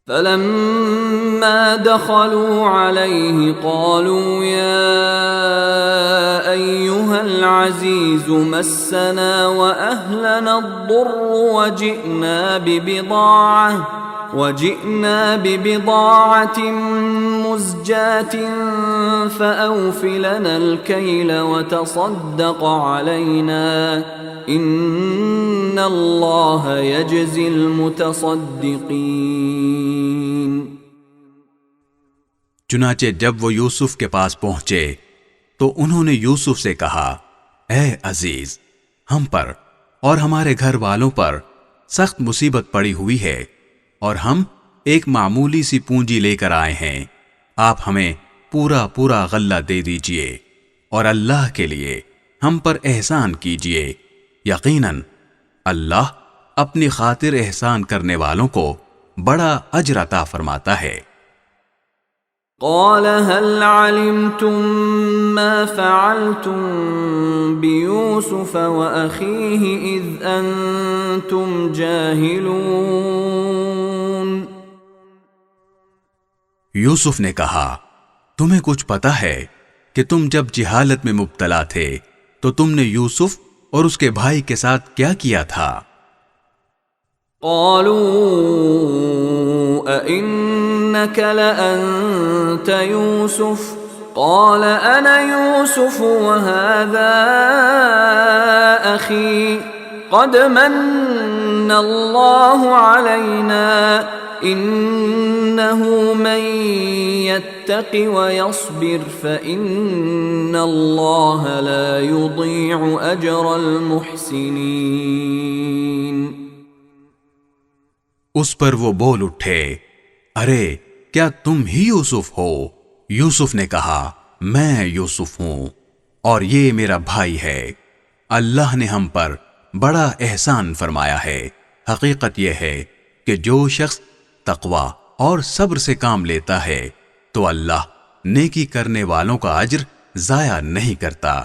فلما دخلوا عليه قالوا يا أيها العزيز مسنا وأهلنا الضر وجئنا ببضاعة مزجاة فأوف لنا الكيل وتصدق علينا إن الله يجزي المتصدقين۔ چنانچہ جب وہ یوسف کے پاس پہنچے تو انہوں نے یوسف سے کہا، اے عزیز، ہم پر اور ہمارے گھر والوں پر سخت مصیبت پڑی ہوئی ہے اور ہم ایک معمولی سی پونجی لے کر آئے ہیں، آپ ہمیں پورا غلہ دے دیجئے اور اللہ کے لیے ہم پر احسان کیجئے، یقیناً اللہ اپنی خاطر احسان کرنے والوں کو بڑا اجر عطا فرماتا ہے۔ قال هل علمتم ما فعلتم بيوسف وأخيه إذ أنتم جاهلون؟ یوسف نے کہا، تمہیں کچھ پتا ہے کہ تم جب جہالت میں مبتلا تھے تو تم نے یوسف اور اس کے بھائی کے ساتھ کیا کیا تھا؟ قالوا أئنك لأنت يوسف قال أنا يوسف وهذا أخي قد من الله علينا إنه من يتق ويصبر فإن الله لا يضيع أجر المحسنين۔ اس پر وہ بول اٹھے، ارے کیا تم ہی یوسف ہو؟ یوسف نے کہا، میں یوسف ہوں اور یہ میرا بھائی ہے، اللہ نے ہم پر بڑا احسان فرمایا ہے۔ حقیقت یہ ہے کہ جو شخص تقوی اور صبر سے کام لیتا ہے تو اللہ نیکی کرنے والوں کا اجر ضائع نہیں کرتا۔